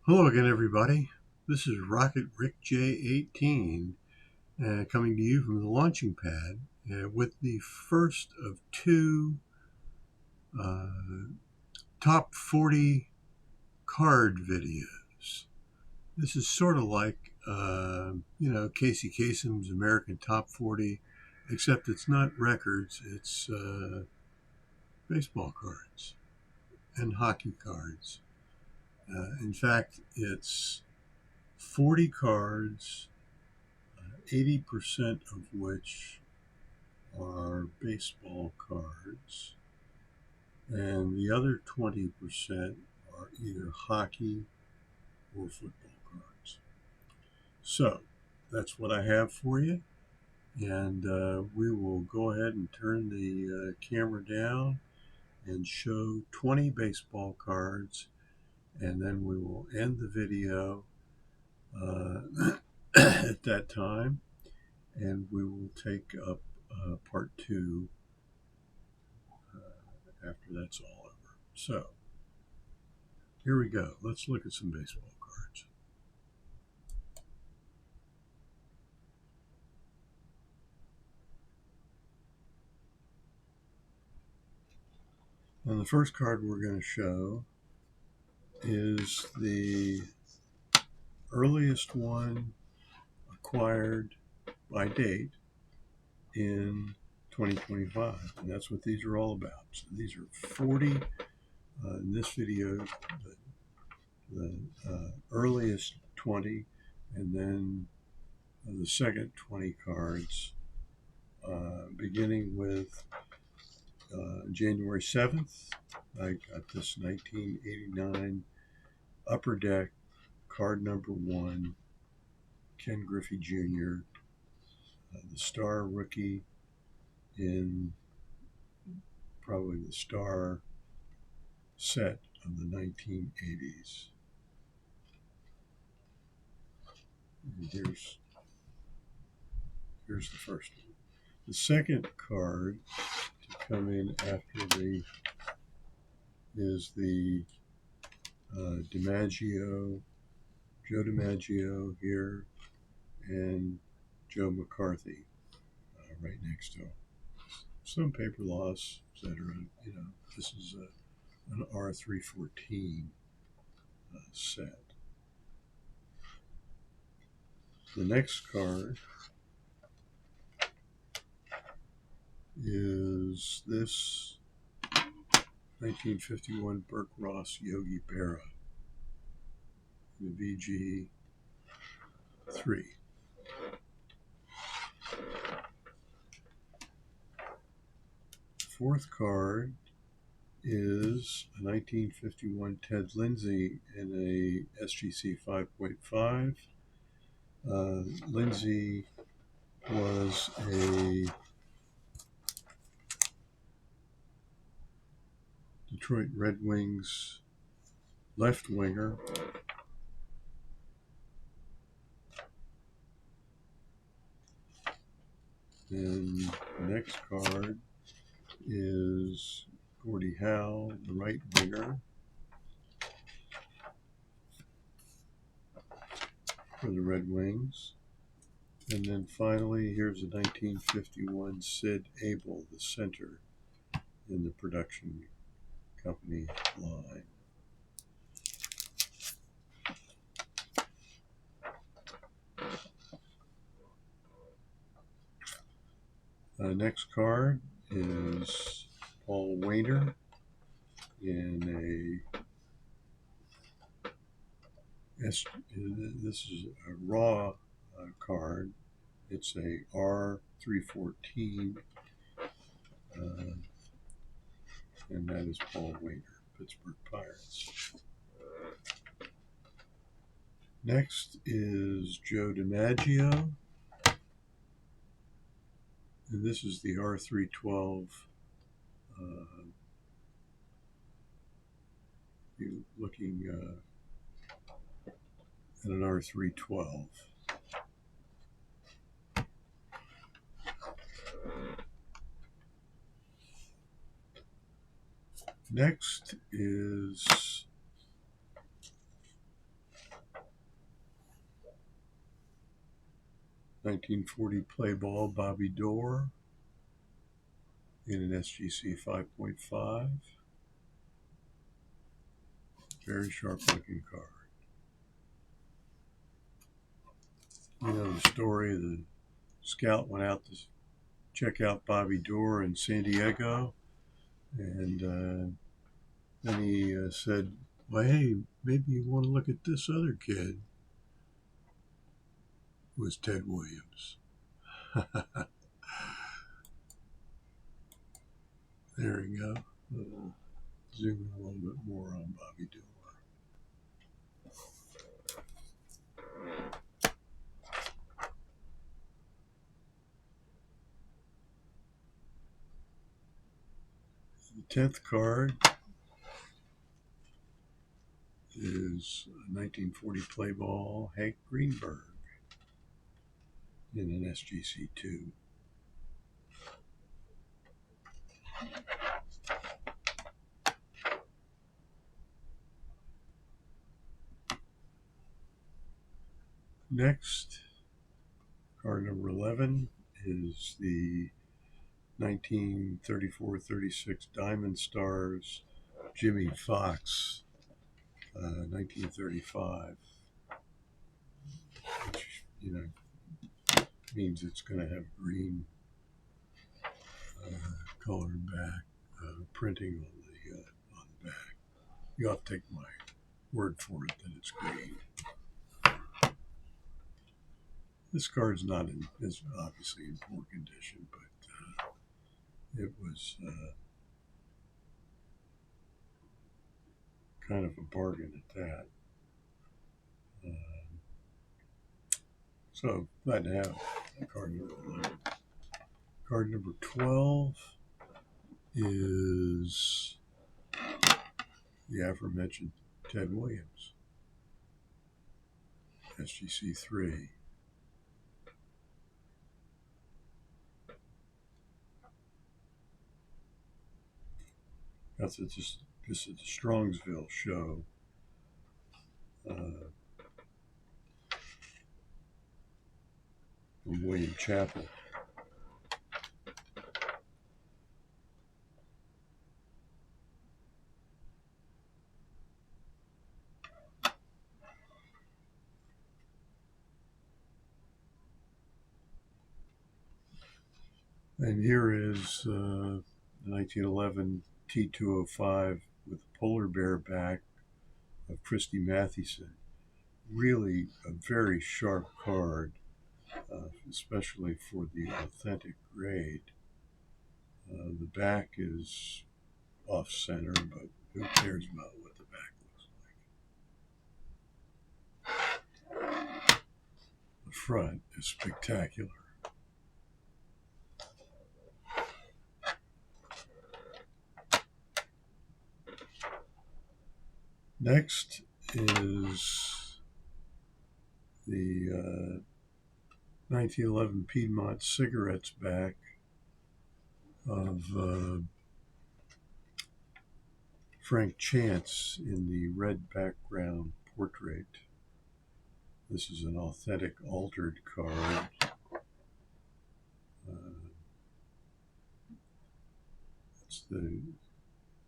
Hello again, everybody. This is Rocket Rick J18 coming to you from the launching pad with the first of two top 40 card videos. This is sort of like, Casey Kasem's American Top 40, except it's not records, it's baseball cards and hockey cards. In fact, it's 40 cards, 80% of which are baseball cards, and the other 20% are either hockey or football cards. So that's what I have for you, and we will go ahead and turn the camera down and show 20 baseball cards, and then we will end the video at that time, and we will take up part two after that's all over. So here we go. Let's look at some baseball cards. And the first card we're going to show is the earliest one acquired by date in 2025, and that's what these are all about. So these are 40 in this video, the earliest 20, and then the second 20 cards, beginning with January 7th. I got this 1989 Upper Deck card number 1, Ken Griffey Jr., the star rookie in probably the star set of the 1980s. And here's the first one. The second card to come in after is the DiMaggio, Joe DiMaggio here, and Joe McCarthy right next to him. Some paper loss, etc. This is an R314 set. The next card is this 1951 Berk Yogi Berra, the VG3. Fourth card is a 1951 Ted Lindsey in a SGC 5.5. Lindsey was a Detroit Red Wings left winger. And the next card is Gordie Howe, the right winger for the Red Wings. And then finally, here's a 1951 Sid Abel, the center in the production company line. Next card is Paul Waner in this is a raw card. It's a R314, and that is Paul Waner, Pittsburgh Pirates. Next is Joe DiMaggio, and this is the R312. You're looking at an R312. Next is 1940 play ball Bobby Doerr in an SGC 5.5. Very sharp looking card. You know the story, the scout went out to check out Bobby Doerr in San Diego, and then he said, well, hey, maybe you want to look at this other kid. It was Ted Williams. There we go. Zoom in a little bit more on Bobby Doerr. The 10th card is a 1940 play ball Hank Greenberg in an SGC 2. Next, card number 11 is the 1934-36 Diamond Stars Jimmie Foxx, 1935, which, you know, means it's going to have green colored back printing on the back. You have to take my word for it that it's green. This card's not is obviously in poor condition, but it was kind of a bargain at that. So glad to have card number 11. Card number 12 is the aforementioned Ted Williams, SGC 3. This is the Strongsville show. From William Chappell. And here is the 1911 T205 with the polar bear back of Christy Mathewson. Really a very sharp card, especially for the authentic grade. The back is off center, but who cares about what the back looks like? The front is spectacular. Next is the 1911 Piedmont Cigarettes back of Frank Chance in the red background portrait. This is an authentic altered card. It's the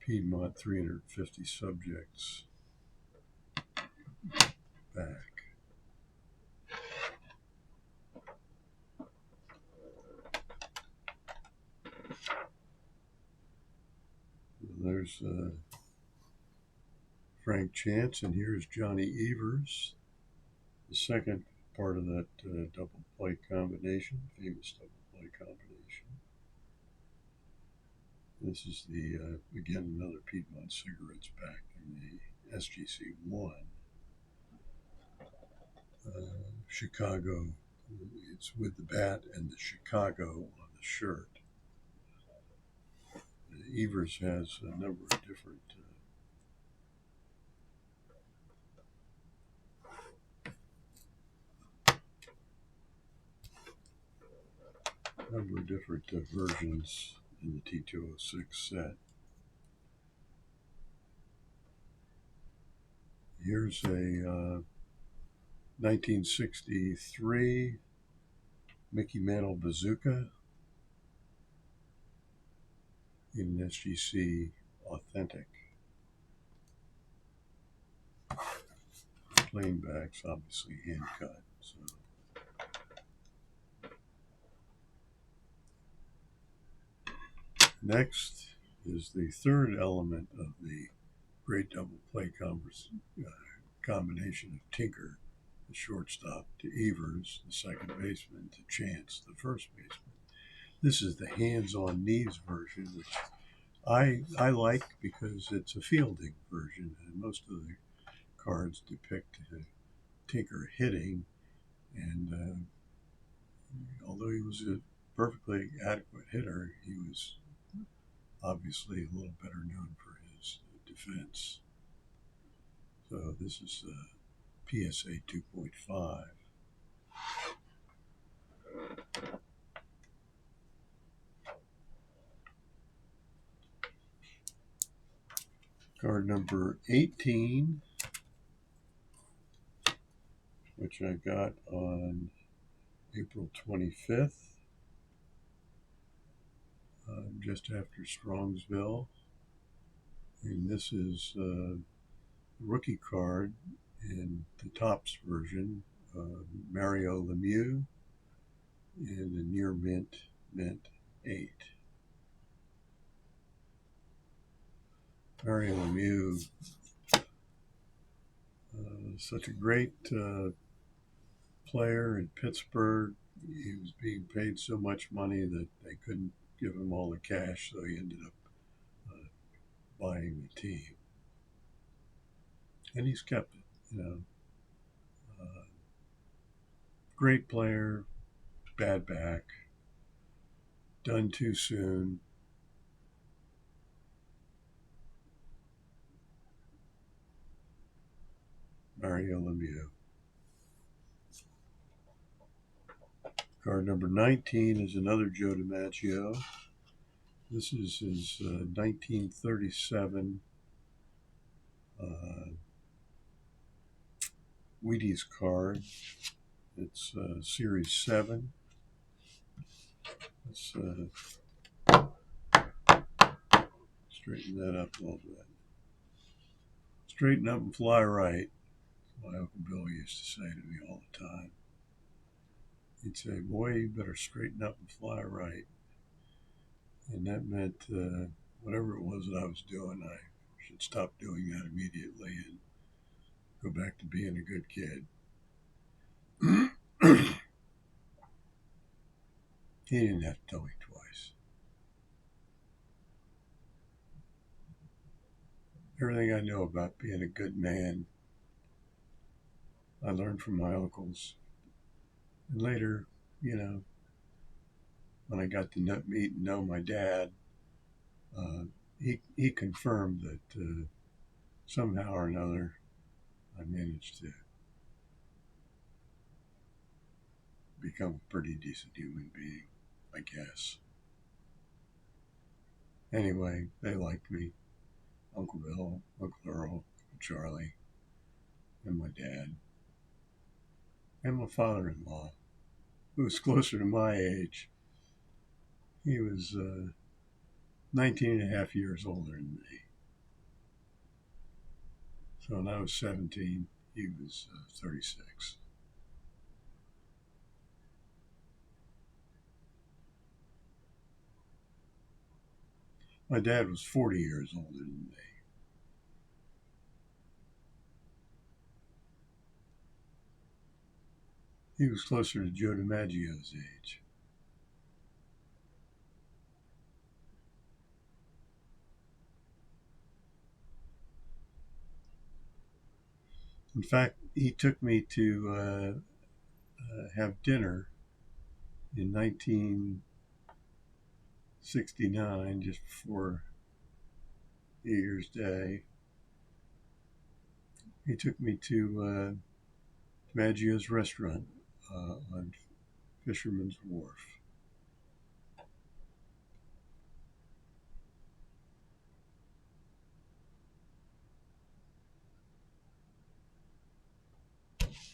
Piedmont 350 subjects back. There's Frank Chance, and here's Johnny Evers, the second part of that double play combination, famous double play combination. This is the, again, another Piedmont Cigarettes back in the SGC 1. Chicago, it's with the bat and the Chicago on the shirt. Evers has a number of different versions in the T206 set. Here's a 1963 Mickey Mantle Bazooka in an SGC Authentic. Plain backs, obviously hand cut. So. Next is the third element of the great double play combination of Tinker, the shortstop, to Evers, the second baseman, to Chance, the first baseman. This is the hands-on knees version, which I like because it's a fielding version, and most of the cards depict Tinker hitting, and although he was a perfectly adequate hitter, he was obviously a little better known for his defense. So this is PSA 2.5. Card number 18, which I got on April 25th, just after Strongsville. And this is a rookie card in the Topps version, Mario Lemieux, and a near mint 8. Mario Lemieux, such a great player in Pittsburgh. He was being paid so much money that they couldn't give him all the cash, so he ended up buying the team. And he's kept it, you know. Great player, bad back, done too soon. Mario Lemieux. Card number 19 is another Joe DiMaggio. This is his 1937 Wheaties card. It's Series 7. Let's straighten that up a little bit. Straighten up and fly right. My Uncle Bill used to say to me all the time. He'd say, boy, you better straighten up and fly right. And that meant whatever it was that I was doing, I should stop doing that immediately and go back to being a good kid. He didn't have to tell me twice. Everything I know about being a good man, I learned from my uncles. And later, you know, when I got to meet and know my dad, he confirmed that somehow or another I managed to become a pretty decent human being, I guess. Anyway, they liked me. Uncle Bill, Uncle Earl, Uncle Charlie, and my dad, and my father-in-law, who was closer to my age. He was 19 and a half years older than me. So when I was 17, he was 36. My dad was 40 years older than me. He was closer to Joe DiMaggio's age. In fact, he took me to have dinner in 1969, just before New Year's Day. He took me to DiMaggio's restaurant on Fisherman's Wharf.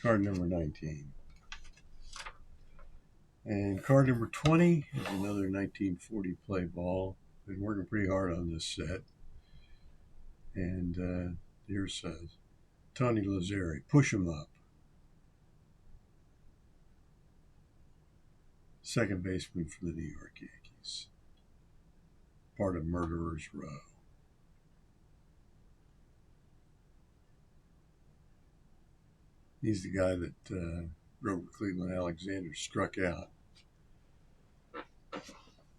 Card number 19. And card number 20 is another 1940 play ball. Been working pretty hard on this set. And here's Tony Lazzeri. Push him up. Second baseman for the New York Yankees. Part of Murderers Row. He's the guy that Robert Cleveland Alexander struck out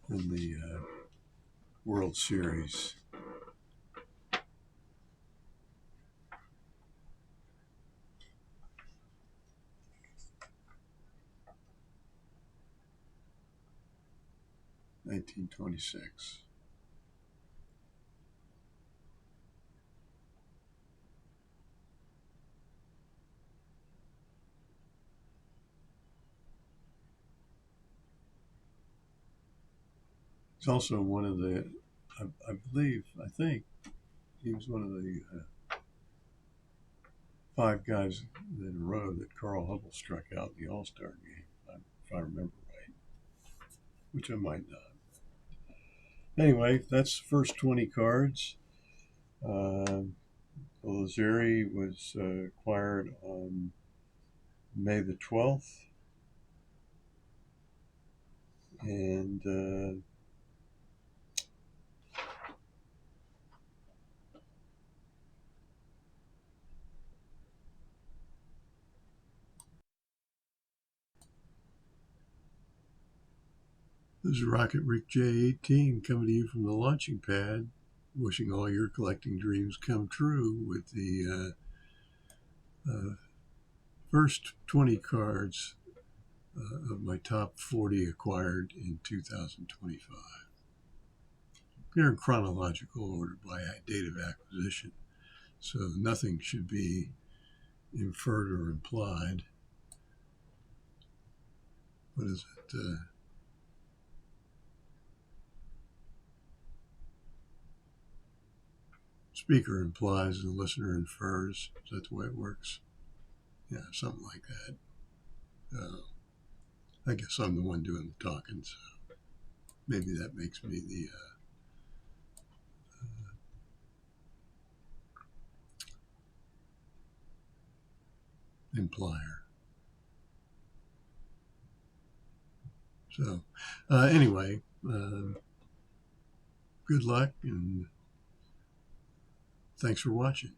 in the World Series. (1926). He's also one of the, I think, he was one of the 5 guys in a row that Carl Hubble struck out in the All-Star game, if I remember right, which I might not. Anyway, that's the first 20 cards. Lazzeri was acquired on May the 12th. And this is Rocket Rick J18 coming to you from the launching pad, wishing all your collecting dreams come true with the first 20 cards of my top 40 acquired in 2025. They're in chronological order by date of acquisition, so nothing should be inferred or implied. What is it? Speaker implies and the listener infers. Is that the way it works? Yeah, something like that. I guess I'm the one doing the talking, so maybe that makes me the implier. So anyway, good luck and thanks for watching.